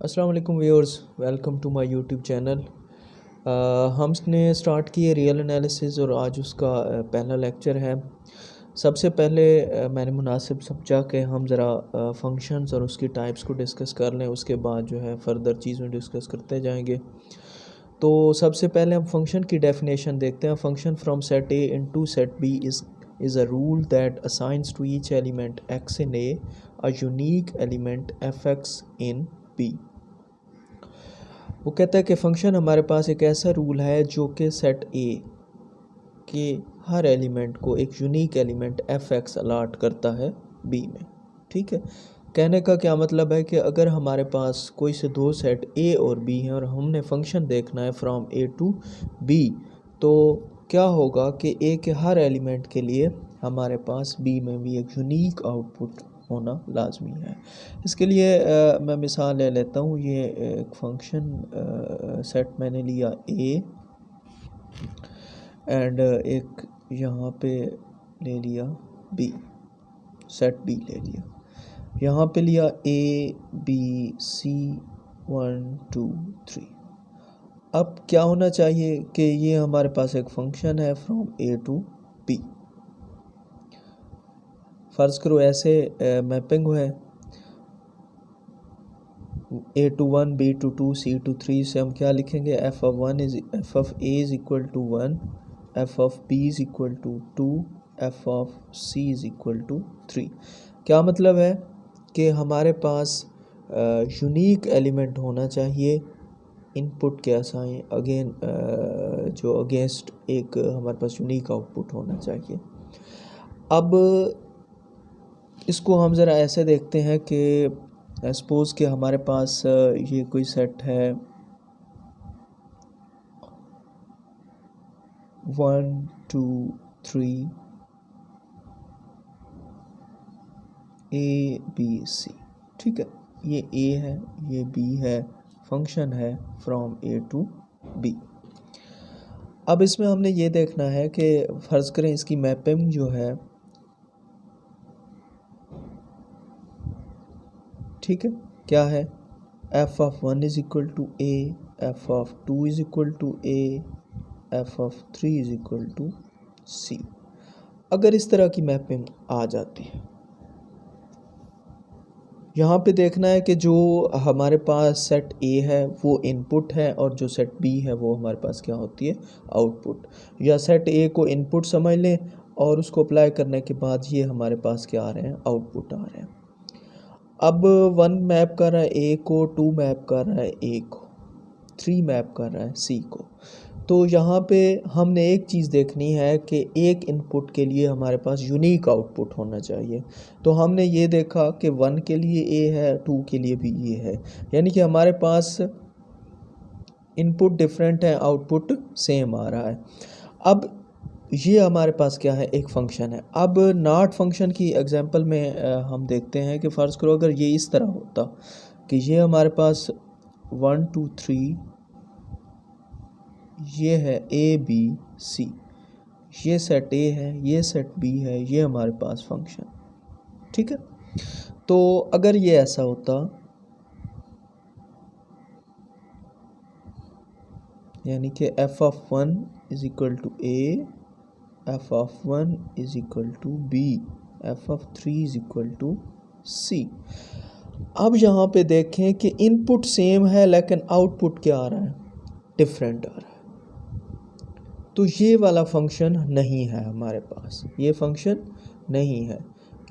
अस्सलाम वालेकुम viewers, welcome to my YouTube channel. हमने स्टार्ट किए रियल एनालिसिस और आज उसका पहला लेक्चर है। सबसे पहले मैंने मुनासिब समझा कि हम ज़रा फंक्शंस और उसकी टाइप्स को डिस्कस कर लें, उसके बाद जो है फ़र्दर चीज़ें डिस्कस करते जाएंगे। तो सबसे पहले हम फंक्शन की डेफिनेशन देखते हैं। Function from set A into set B is a rule that assigns to each element x in a unique element fx in b। वो कहता है कि फ़ंक्शन हमारे पास एक ऐसा रूल है जो कि सेट ए के हर एलिमेंट को एक unique element f x allot करता है बी में। ठीक है, कहने का क्या मतलब है कि अगर हमारे पास कोई से दो सेट ए और बी हैं और हमने फंक्शन देखना है फ्रॉम ए टू बी, तो क्या होगा कि ए के हर एलिमेंट के लिए हमारे पास बी में भी एक यूनिक आउटपुट होना लाजमी है। इसके लिए मैं मिसाल ले लेता हूँ। ये एक फंक्शन सेट मैंने लिया ए एंड एक यहाँ पे ले लिया बी, सेट बी ले लिया। यहाँ पे लिया ए बी सी 1 2 3। अब क्या होना चाहिए कि ये हमारे पास एक फंक्शन है फ्रॉम ए टू बी। फ़र्ज़ करो ऐसे मैपिंग है A to 1 B to 2 C to 3 से हम क्या लिखेंगे, F of A is equal to 1, F of B is equal to 2, F of C is equal to 3। क्या मतलब है कि हमारे पास यूनिक एलिमेंट होना चाहिए इनपुट के असाइन अगेन जो अगेंस्ट एक हमारे पास यूनिक आउटपुट होना चाहिए। अब इसको हम ज़रा ऐसे देखते हैं कि सपोज़ कि हमारे पास ये कोई सेट है 1 2 3 ए बी सी। ठीक है, ये ए है, ये बी है, फंक्शन है फ्रॉम ए टू बी। अब इसमें हमने ये देखना है कि फ़र्ज़ करें इसकी मैपिंग जो है, ठीक है, क्या है, F of 1 is equal to A, F of 2 is equal to A, F of 3 is equal to C. अगर इस तरह की मैपिंग आ जाती है, यहाँ पे देखना है कि जो हमारे पास सेट ए है वो इनपुट है और जो सेट बी है वो हमारे पास क्या होती है, आउटपुट। या सेट ए को इनपुट समझ लें और उसको अप्लाई करने के बाद ये हमारे पास क्या आ रहे हैं, आउटपुट आ रहे हैं। अब 1 मैप कर रहा है ए को, 2 मैप कर रहा है ए को, 3 मैप कर रहा है सी को। तो यहाँ पे हमने एक चीज़ देखनी है कि एक इनपुट के लिए हमारे पास यूनिक आउटपुट होना चाहिए। तो हमने ये देखा कि 1 के लिए ए है, 2 के लिए भी ये है, यानी कि हमारे पास इनपुट डिफरेंट है, आउटपुट सेम आ रहा है। अब ये हमारे पास क्या है, एक फंक्शन है। अब नॉट फंक्शन की एग्जांपल में हम देखते हैं कि फ़र्ज़ करो अगर ये इस तरह होता कि ये हमारे पास 1 2 3 ये है ए बी सी, ये सेट ए है, ये सेट बी है, ये हमारे पास फंक्शन। ठीक है, तो अगर ये ऐसा होता, यानी कि F of 1 is equal to A, F of 1 is equal to B, F of 3 is equal to C. अब यहाँ पे देखें कि इनपुट सेम है लेकिन आउटपुट क्या आ रहा है, डिफरेंट आ रहा है। तो ये वाला फंक्शन नहीं है हमारे पास, ये फंक्शन नहीं है।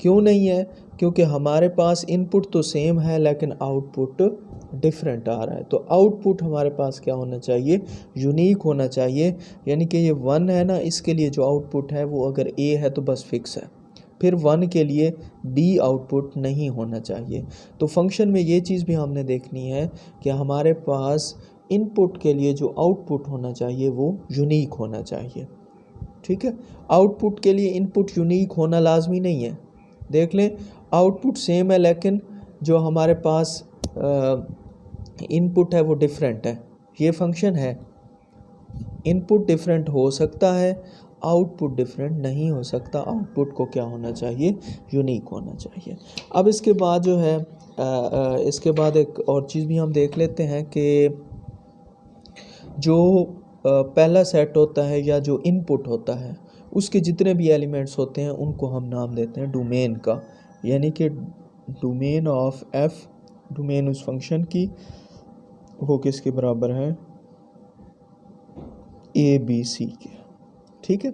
क्यों नहीं है? क्योंकि हमारे पास इनपुट तो सेम है लेकिन आउटपुट डिफरेंट आ रहा है। तो आउटपुट हमारे पास क्या होना चाहिए, यूनिक होना चाहिए। यानी कि ये 1 है ना, इसके लिए जो आउटपुट है वो अगर ए है तो बस फिक्स है, फिर 1 के लिए बी आउटपुट नहीं होना चाहिए। तो फंक्शन में ये चीज़ भी हमने देखनी है कि हमारे पास इनपुट के लिए जो आउटपुट होना चाहिए वो यूनिक होना चाहिए। ठीक है, आउटपुट के लिए इनपुट यूनिक होना लाजमी नहीं है। देख लें, आउटपुट सेम है लेकिन जो हमारे पास इनपुट है वो डिफरेंट है। ये फंक्शन है, इनपुट डिफरेंट हो सकता है, आउटपुट डिफरेंट नहीं हो सकता, आउटपुट को क्या होना चाहिए, यूनिक होना चाहिए। अब इसके बाद जो है इसके बाद एक और चीज़ भी हम देख लेते हैं कि जो पहला सेट होता है या जो इनपुट होता है उसके जितने भी एलिमेंट्स होते हैं उनको हम नाम देते हैं डोमेन का, यानी कि डोमेन ऑफ एफ, डोमेन उस फंक्शन की वो किसके बराबर है, ए बी सी के। ठीक है,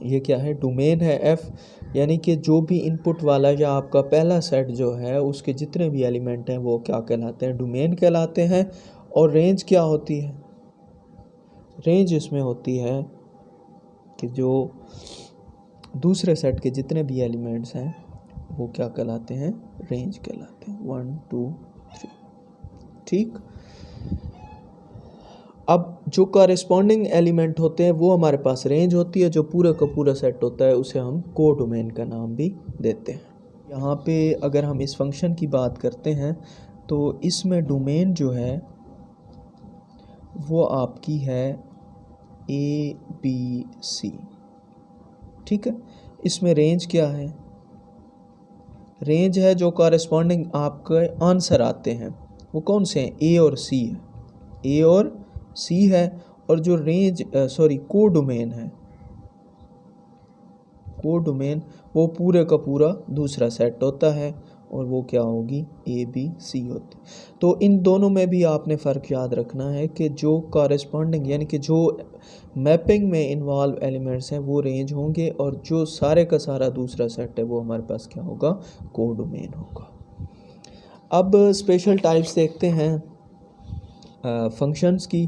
ये क्या है, डोमेन है एफ, यानी कि जो भी इनपुट वाला या आपका पहला सेट जो है उसके जितने भी एलिमेंट हैं वो क्या कहलाते हैं, डोमेन कहलाते हैं। और रेंज क्या होती है, रेंज इसमें होती है कि जो दूसरे सेट के जितने भी एलिमेंट्स हैं वो क्या कहलाते हैं, रेंज कहलाते हैं, 1 2 3। ठीक, अब जो कॉरेस्पॉन्डिंग एलिमेंट होते हैं वो हमारे पास रेंज होती है, जो पूरा का पूरा सेट होता है उसे हम को डोमेन का नाम भी देते हैं। यहाँ पे अगर हम इस फंक्शन की बात करते हैं तो इसमें डोमेन जो है वो आपकी है ए बी सी। ठीक है, इसमें रेंज क्या है, रेंज है जो कॉरेस्पॉन्डिंग आपके आंसर आते हैं वो कौन से हैं, ए और सी है, ए और सी है। और जो रेंज को डोमेन है, को डोमेन वो पूरे का पूरा दूसरा सेट होता है और वो क्या होगी, ए बी सी होती। तो इन दोनों में भी आपने फ़र्क याद रखना है कि जो कॉरेस्पॉन्डिंग यानी कि जो मैपिंग में इन्वॉल्व एलिमेंट्स हैं वो रेंज होंगे और जो सारे का सारा दूसरा सेट है वो हमारे पास क्या होगा, को डोमेन होगा। अब स्पेशल टाइप्स देखते हैं फंक्शंस की।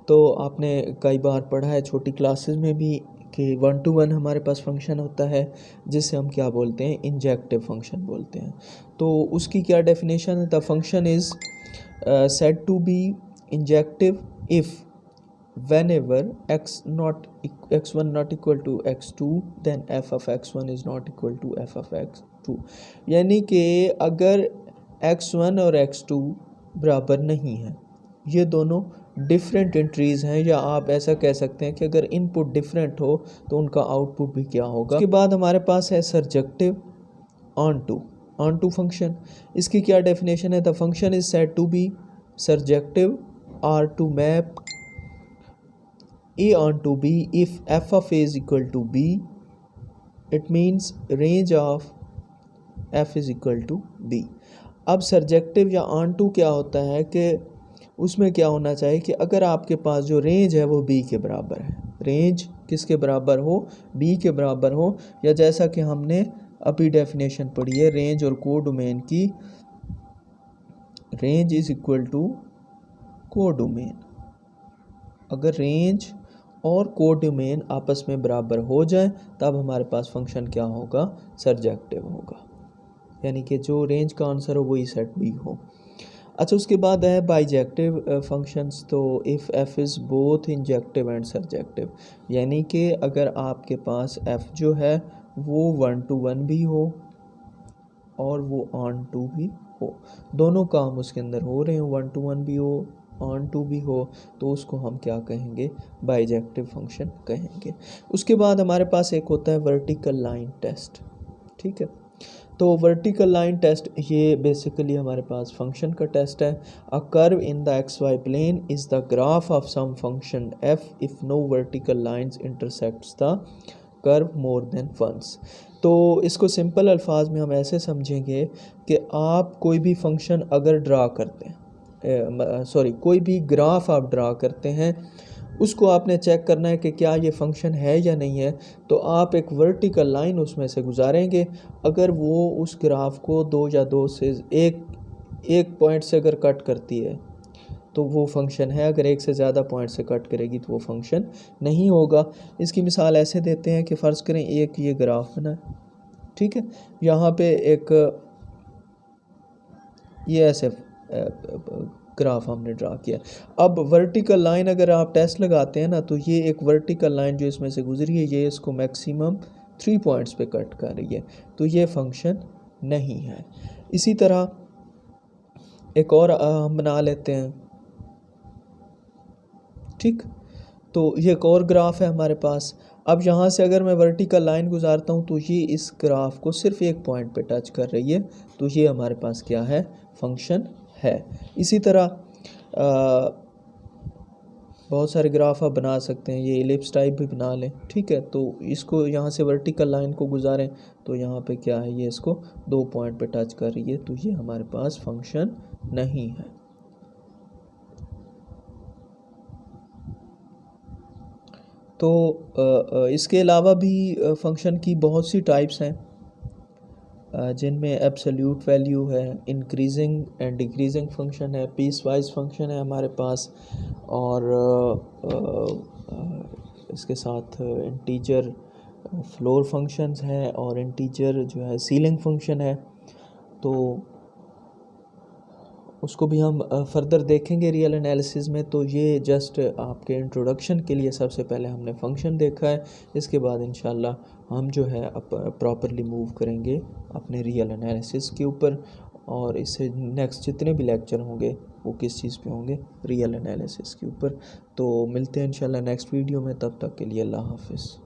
तो आपने कई बार पढ़ा है छोटी क्लासेस में भी कि 1 to 1 हमारे पास फंक्शन होता है जिसे हम क्या बोलते हैं, इंजेक्टिव फंक्शन बोलते हैं। तो उसकी क्या डेफिनेशन है, the function is said to be injective if whenever x1 not equal to x2 then f of x1 is not equal to f of x2। यानी कि अगर x1 और x2 बराबर नहीं है, ये दोनों डिफरेंट एंट्रीज हैं, या आप ऐसा कह सकते हैं कि अगर इनपुट डिफरेंट हो तो उनका आउटपुट भी क्या होगा। उसके बाद हमारे पास है सरजेक्टिव ऑन टू फंक्शन। इसकी क्या डेफिनेशन है, the function is said to be surjective or to map a on to b if f of a is equal to b, it means range of f is equal to b। अब सरजेक्टिव या on to क्या होता है कि उसमें क्या होना चाहिए कि अगर आपके पास जो रेंज है वो b के बराबर है, रेंज किसके बराबर हो, b के बराबर हो, या जैसा कि हमने अभी डेफिनेशन पढ़ी है रेंज और को डोमेन की, रेंज इज इक्वल टू को डोमेन। अगर रेंज और को डोमेन आपस में बराबर हो जाए तब हमारे पास फंक्शन क्या होगा, सरजेक्टिव होगा, यानी कि जो रेंज का आंसर हो वही सेट बी हो। अच्छा, उसके बाद है बाइजेक्टिव फंक्शंस। तो if F is both injective and surjective, यानी कि अगर आपके पास एफ जो है वो 1 to 1 भी हो और वो ऑन टू भी हो, दोनों काम उसके अंदर हो रहे हो, 1 to 1 भी हो ऑन टू भी हो, तो उसको हम क्या कहेंगे, बाइजेक्टिव फंक्शन कहेंगे। उसके बाद हमारे पास एक होता है वर्टिकल लाइन टेस्ट। ठीक है, तो वर्टिकल लाइन टेस्ट ये बेसिकली हमारे पास फंक्शन का टेस्ट है। A curve in the x y plane is the graph of some function f if no vertical lines intersects the curve more than once. तो इसको सिंपल अल्फाज में हम ऐसे समझेंगे कि आप कोई भी फंक्शन अगर ड्रा करते हैं, कोई भी ग्राफ आप ड्रा करते हैं, उसको आपने चेक करना है कि क्या ये फंक्शन है या नहीं है। तो आप एक वर्टिकल लाइन उसमें से गुजारेंगे, अगर वो उस ग्राफ को दो से एक पॉइंट से अगर कट करती है तो वो फंक्शन है, अगर एक से ज़्यादा पॉइंट से कट करेगी तो वो फंक्शन नहीं होगा। इसकी मिसाल ऐसे देते हैं कि फ़र्ज़ करें एक ये ग्राफ बना, ठीक है, यहाँ पे एक ये ऐसे ग्राफ हमने ड्रा किया। अब वर्टिकल लाइन अगर आप टेस्ट लगाते हैं ना, तो ये एक वर्टिकल लाइन जो इसमें से गुजरी है ये इसको मैक्सिमम 3 पॉइंट्स पे कट कर रही है, तो ये फंक्शन नहीं है। इसी तरह एक और हम बना लेते हैं। ठीक, तो ये एक और ग्राफ है हमारे पास। अब यहाँ से अगर मैं वर्टिकल लाइन गुजारता हूँ तो ये इस ग्राफ को सिर्फ एक पॉइंट पे टच कर रही है, तो ये हमारे पास क्या है, फंक्शन है। इसी तरह बहुत सारे ग्राफ आप बना सकते हैं, ये एलिप्स टाइप भी बना लें, ठीक है। तो इसको यहाँ से वर्टिकल लाइन को गुजारें तो यहाँ पे क्या है, ये इसको 2 पॉइंट पे टच कर रही है, तो ये हमारे पास फंक्शन नहीं है। तो इसके अलावा भी फंक्शन की बहुत सी टाइप्स हैं, जिनमें एब्सोल्यूट वैल्यू है, इंक्रीजिंग एंड डिक्रीजिंग फंक्शन है, पीस वाइज फंक्शन है हमारे पास, और इसके साथ इंटीजर फ्लोर फंक्शंस हैं और इंटीजर जो है सीलिंग फंक्शन है। तो उसको भी हम फर्दर देखेंगे रियल एनालिसिस में। तो ये जस्ट आपके इंट्रोडक्शन के लिए सबसे पहले हमने फंक्शन देखा है, इसके बाद इंशाल्लाह हम जो है प्रॉपरली मूव करेंगे अपने रियल एनालिसिस के ऊपर, और इससे नेक्स्ट जितने भी लेक्चर होंगे वो किस चीज़ पे होंगे, रियल एनालिसिस के ऊपर। तो मिलते हैं इंशाल्लाह नेक्स्ट वीडियो में, तब तक के लिए अल्लाह हाफिज़।